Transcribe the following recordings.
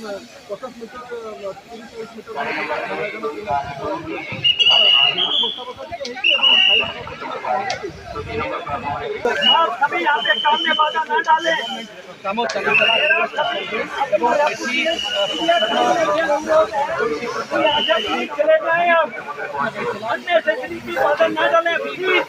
50 metre 30-40 metre और सभी यहाँ पे काम में बाधा न डालें। कामों चला चले जाए आप अन्य फैसिलिटी की बाधा न डालें प्लीज।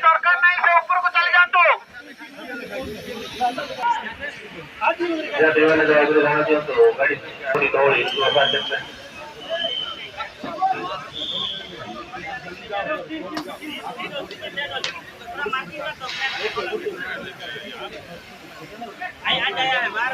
दरकार नहीं से ऊपर को चले जा तो देवाला जायगुरु ध्यान दियंतु गाड़ी थोड़ी थोड़ी बाबा चलते आया बाहर